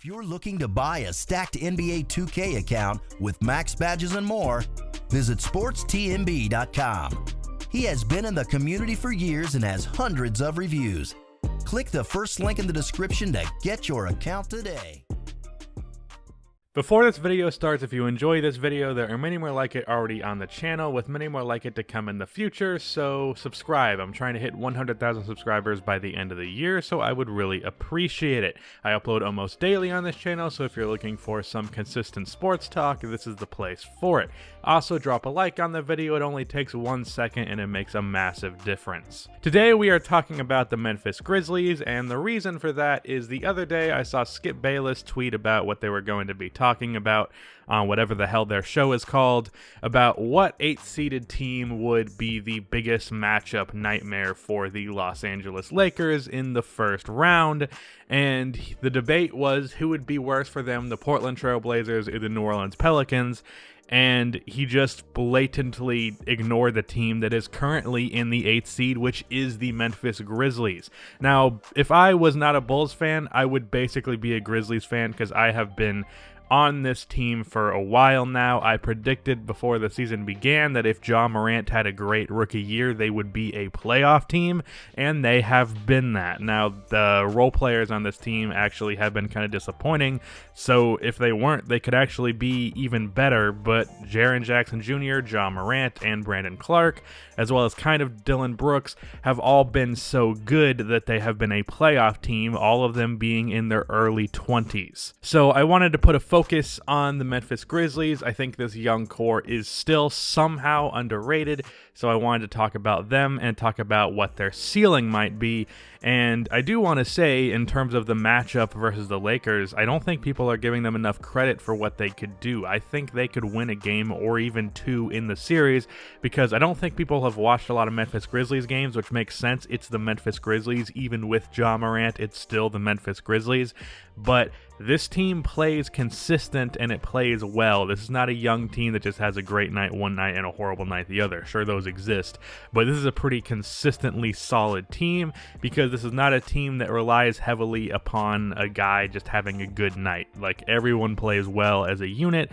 If you're looking to buy a stacked NBA 2K account with max badges and more, visit sportstmb.com. He has been in the community for years and has hundreds of reviews. Click the first link in the description to get your account today. Before this video starts, if you enjoy this video, there are many more like it already on the channel, with many more like it to come in the future, so subscribe. I'm trying to hit 100,000 subscribers by the end of the year, so I would really appreciate it. I upload almost daily on this channel, so if you're looking for some consistent sports talk, this is the place for it. Also, drop a like on the video. It only takes 1 second and it makes a massive difference. Today we are talking about the Memphis Grizzlies, and the reason for that is the other day I saw Skip Bayless tweet about what they were going to be talking about on whatever the hell their show is called, about what 8th-seeded team would be the biggest matchup nightmare for the Los Angeles Lakers in the first round, and the debate was who would be worse for them, the Portland Trail Blazers or the New Orleans Pelicans. And he just blatantly ignored the team that is currently in the 8th seed, which is the Memphis Grizzlies. Now, if I was not a Bulls fan, I would basically be a Grizzlies fan because I have been on this team for a while now. I predicted before the season began that if Ja Morant had a great rookie year, they would be a playoff team, and they have been that. Now, the role players on this team actually have been kind of disappointing, so if they weren't, they could actually be even better, but Jaren Jackson Jr., Ja Morant, and Brandon Clark, as well as kind of Dylan Brooks, have all been so good that they have been a playoff team, all of them being in their early 20s. So I wanted to put a focus on the Memphis Grizzlies. I think this young core is still somehow underrated, so I wanted to talk about them and talk about what their ceiling might be. And I do want to say, in terms of the matchup versus the Lakers, I don't think people are giving them enough credit for what they could do. I think they could win a game or even two in the series, because I don't think people have watched a lot of Memphis Grizzlies games, which makes sense. It's the Memphis Grizzlies. Even with Ja Morant, it's still the Memphis Grizzlies. But this team plays consistent and it plays well. This is not a young team that just has a great night one night and a horrible night the other. Sure, those exist, but this is a pretty consistently solid team, because this is not a team that relies heavily upon a guy just having a good night. Like, everyone plays well as a unit,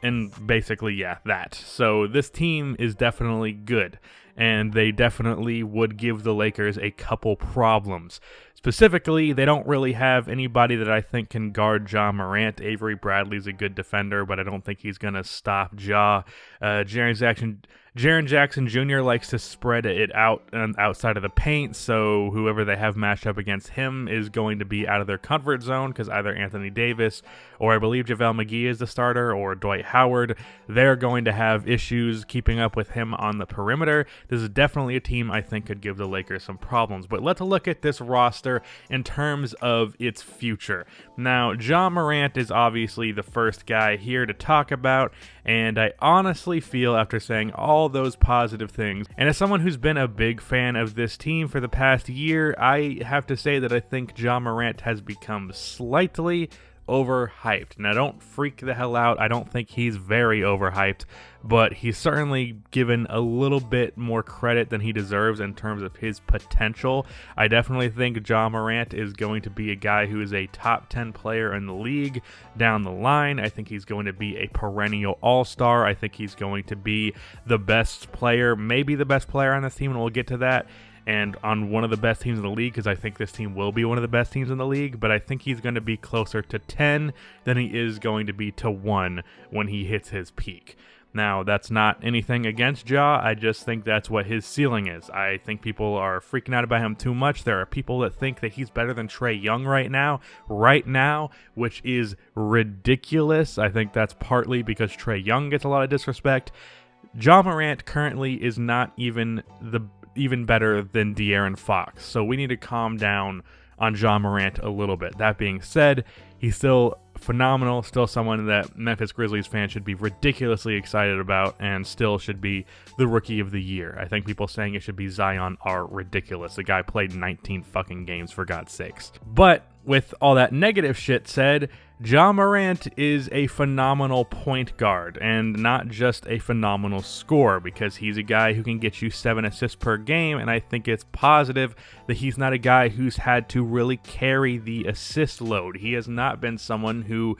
and basically, yeah, that. So this team is definitely good, and they definitely would give the Lakers a couple problems. Specifically, they don't really have anybody that I think can guard Ja Morant. Avery Bradley's a good defender, but I don't think he's going to stop Ja. Jaren Jackson Jr. likes to spread it out outside of the paint, so whoever they have matched up against him is going to be out of their comfort zone, because either Anthony Davis or I believe JaVale McGee is the starter, or Dwight Howard, they're going to have issues keeping up with him on the perimeter. This is definitely a team I think could give the Lakers some problems. But let's look at this roster in terms of its future. Now, Ja Morant is obviously the first guy here to talk about, and I honestly feel, after saying all those positive things, and as someone who's been a big fan of this team for the past year, I have to say that I think Ja Morant has become slightly overhyped. Now, don't freak the hell out. I don't think he's very overhyped, but he's certainly given a little bit more credit than he deserves in terms of his potential. I definitely think Ja Morant is going to be a guy who is a top 10 player in the league down the line. I think he's going to be a perennial all-star. I think he's going to be the best player, maybe the best player on this team, and we'll get to that, and on one of the best teams in the league, because I think this team will be one of the best teams in the league, but I think he's going to be closer to 10 than he is going to be to 1 when he hits his peak. Now, that's not anything against Ja, I just think that's what his ceiling is. I think people are freaking out about him too much. There are people that think that he's better than Trae Young right now, which is ridiculous. I think that's partly because Trae Young gets a lot of disrespect. Ja Morant currently is not even better than De'Aaron Fox, so we need to calm down on Ja Morant a little bit. That being said, he's still phenomenal, still someone that Memphis Grizzlies fans should be ridiculously excited about, and still should be the Rookie of the Year. I think people saying it should be Zion are ridiculous. The guy played 19 fucking games, for God's sakes. But with all that negative shit said, Ja Morant is a phenomenal point guard, and not just a phenomenal scorer, because he's a guy who can get you 7 assists per game, and I think it's positive that he's not a guy who's had to really carry the assist load. He has not been someone who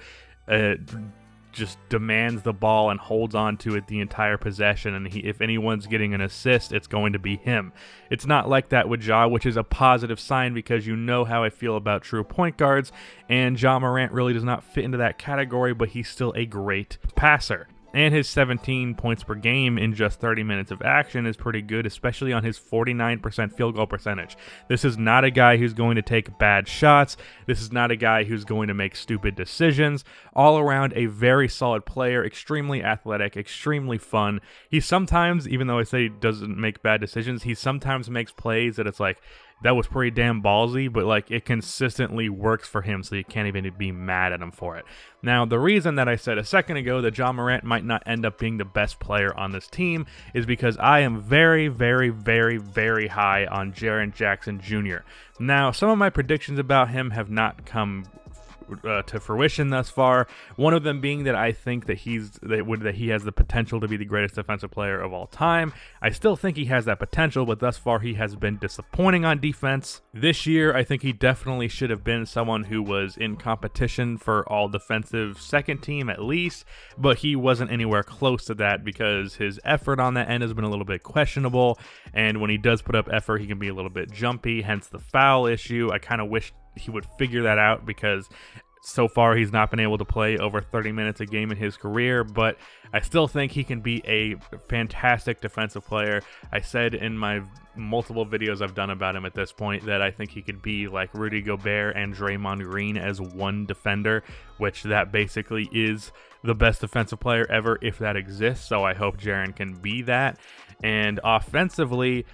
just demands the ball and holds on to it the entire possession, and if anyone's getting an assist, it's going to be him. It's not like that with Ja, which is a positive sign, because you know how I feel about true point guards, and Ja Morant really does not fit into that category, but he's still a great passer. And his 17 points per game in just 30 minutes of action is pretty good, especially on his 49% field goal percentage. This is not a guy who's going to take bad shots. This is not a guy who's going to make stupid decisions. All around a very solid player, extremely athletic, extremely fun. He sometimes, even though I say he doesn't make bad decisions, he sometimes makes plays that it's like, that was pretty damn ballsy, but like it consistently works for him, so you can't even be mad at him for it. Now, the reason that I said a second ago that Ja Morant might not end up being the best player on this team is because I am very, very, very, very high on Jaren Jackson Jr. Now, some of my predictions about him have not come to fruition thus far. One of them being that I think that he has the potential to be the greatest defensive player of all time. I still think he has that potential, but thus far he has been disappointing on defense. This year, I think he definitely should have been someone who was in competition for all defensive second team at least, but he wasn't anywhere close to that because his effort on that end has been a little bit questionable, and when he does put up effort, he can be a little bit jumpy, hence the foul issue. I kind of wish he would figure that out, because so far he's not been able to play over 30 minutes a game in his career, but I still think he can be a fantastic defensive player. I said in my multiple videos I've done about him at this point that I think he could be like Rudy Gobert and Draymond Green as one defender, which that basically is the best defensive player ever if that exists, so I hope Jaren can be that. And offensively,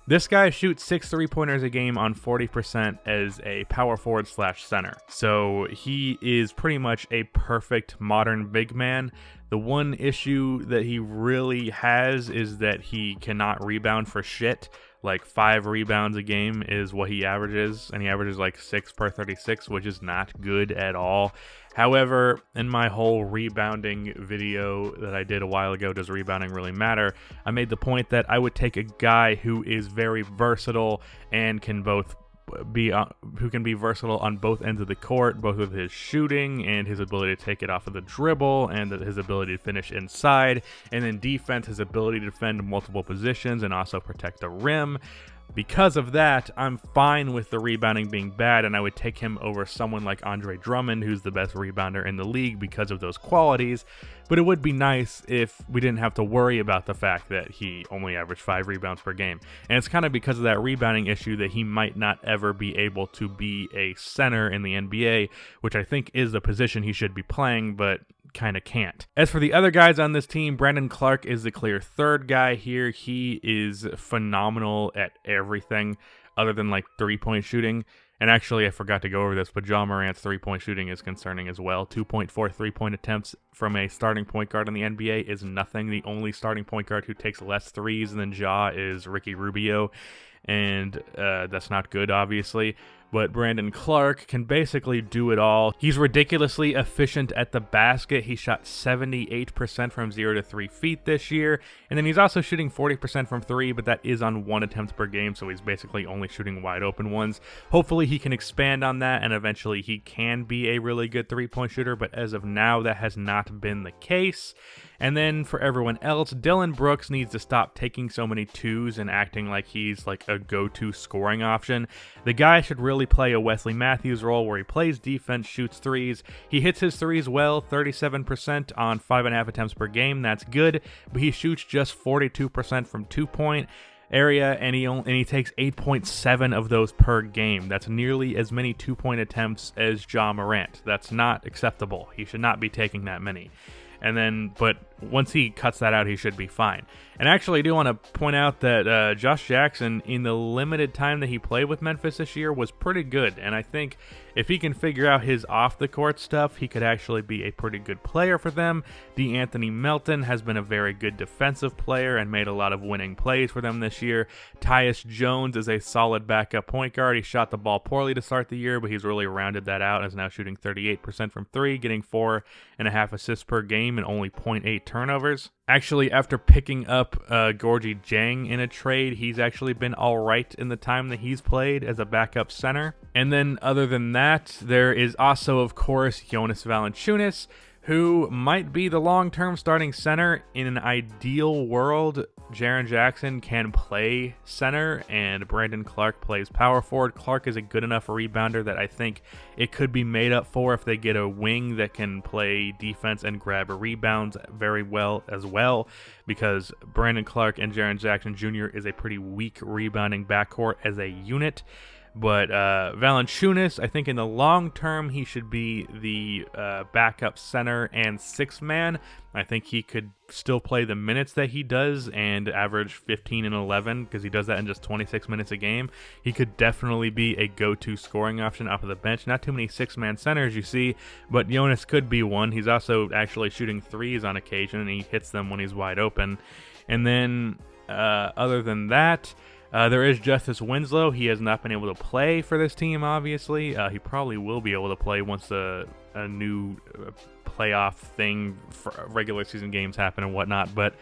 this guy shoots 6 3-pointers a game on 40% as a power forward / center. So he is pretty much a perfect modern big man. The one issue that he really has is that he cannot rebound for shit. Like 5 rebounds a game is what he averages, and he averages like 6 per 36, which is not good at all. However, in my whole rebounding video that I did a while ago, Does Rebounding Really Matter?, I made the point that I would take a guy who is very versatile and can be versatile on both ends of the court, both with his shooting and his ability to take it off of the dribble, and his ability to finish inside, and then defense, his ability to defend multiple positions and also protect the rim. Because of that, I'm fine with the rebounding being bad, and I would take him over someone like Andre Drummond, who's the best rebounder in the league because of those qualities. But it would be nice if we didn't have to worry about the fact that he only averaged 5 rebounds per game. And it's kind of because of that rebounding issue that he might not ever be able to be a center in the NBA, which I think is the position he should be playing, but kind of can't. As for the other guys on this team, Brandon Clark is the clear third guy here. He is phenomenal at everything other than like 3-point shooting. And actually, I forgot to go over this, but Ja Morant's 3-point shooting is concerning as well. 2.4 3-point attempts from a starting point guard in the NBA is nothing. The only starting point guard who takes less threes than Ja is Ricky Rubio, and that's not good, obviously. But Brandon Clark can basically do it all. He's ridiculously efficient at the basket. He shot 78% from 0 to 3 feet this year. And then he's also shooting 40% from 3, but that is on 1 attempt per game, so he's basically only shooting wide open ones. Hopefully he can expand on that, and eventually he can be a really good 3-point shooter, but as of now, that has not been the case. And then for everyone else, Dylan Brooks needs to stop taking so many 2s and acting like he's like a go-to scoring option. The guy should really play a Wesley Matthews role where he plays defense, shoots 3s. He hits his 3s well, 37% on 5.5 attempts per game. That's good, but he shoots just 42% from 2-point area, and he takes 8.7 of those per game. That's nearly as many 2-point attempts as Ja Morant. That's not acceptable. He should not be taking that many. But once he cuts that out, he should be fine. And actually, I do want to point out that Josh Jackson, in the limited time that he played with Memphis this year, was pretty good. And I think if he can figure out his off-the-court stuff, he could actually be a pretty good player for them. D'Anthony Melton has been a very good defensive player and made a lot of winning plays for them this year. Tyus Jones is a solid backup point guard. He shot the ball poorly to start the year, but he's really rounded that out and is now shooting 38% from 3, getting 4.5 assists per game and only 0.8 turnovers. Actually, after picking up Gorgie Jang in a trade, he's actually been all right in the time that he's played as a backup center. And then other than that, there is also, of course, Jonas Valanciunas, who might be the long-term starting center. In an ideal world, Jaren Jackson can play center and Brandon Clark plays power forward. Clark is a good enough rebounder that I think it could be made up for if they get a wing that can play defense and grab rebounds very well as well, because Brandon Clark and Jaren Jackson Jr. is a pretty weak rebounding backcourt as a unit. But Valanciunas, I think in the long term, he should be the backup center and sixth man. I think he could still play the minutes that he does and average 15 and 11 because he does that in just 26 minutes a game. He could definitely be a go-to scoring option off of the bench. Not too many six-man centers you see, but Jonas could be one. He's also actually shooting threes on occasion, and he hits them when he's wide open. And then other than that, there is Justice Winslow. He has not been able to play for this team, obviously. He probably will be able to play once a new playoff thing for regular season games happen and whatnot. But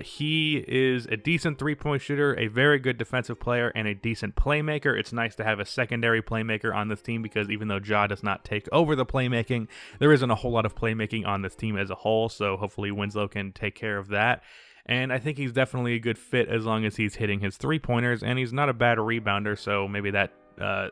he is a decent three-point shooter, a very good defensive player, and a decent playmaker. It's nice to have a secondary playmaker on this team because even though Ja does not take over the playmaking, there isn't a whole lot of playmaking on this team as a whole. So hopefully Winslow can take care of that. And I think he's definitely a good fit as long as he's hitting his three-pointers, and he's not a bad rebounder, so maybe that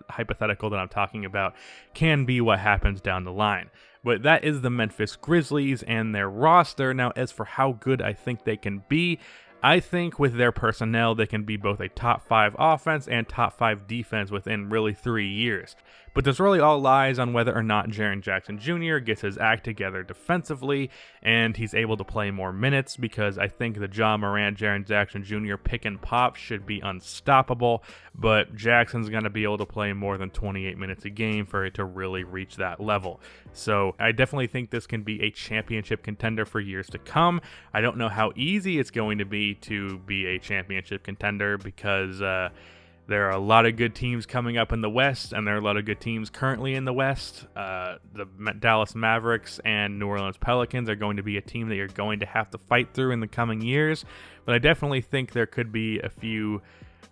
hypothetical that I'm talking about can be what happens down the line. But that is the Memphis Grizzlies and their roster. Now, as for how good I think they can be, I think with their personnel, they can be both a top 5 offense and top 5 defense within really 3 years. But this really all lies on whether or not Jaren Jackson Jr. gets his act together defensively and he's able to play more minutes, because I think the Ja Morant, Jaren Jackson Jr. pick and pop should be unstoppable, but Jackson's going to be able to play more than 28 minutes a game for it to really reach that level. So I definitely think this can be a championship contender for years to come. I don't know how easy it's going to be a championship contender because there are a lot of good teams coming up in the West, and there are a lot of good teams currently in the West. The Dallas Mavericks and New Orleans Pelicans are going to be a team that you're going to have to fight through in the coming years. But I definitely think there could be a few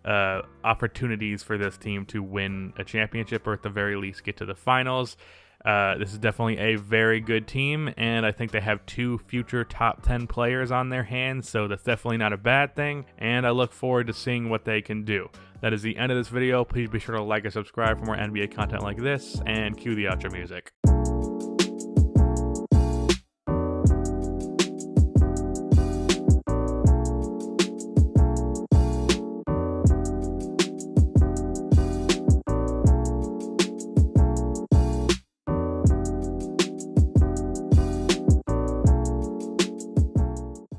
opportunities for this team to win a championship, or at the very least get to the finals. This is definitely a very good team, and I think they have 2 future top 10 players on their hands, so that's definitely not a bad thing, and I look forward to seeing what they can do. That is the end of this video. Please be sure to like and subscribe for more NBA content like this, and cue the outro music.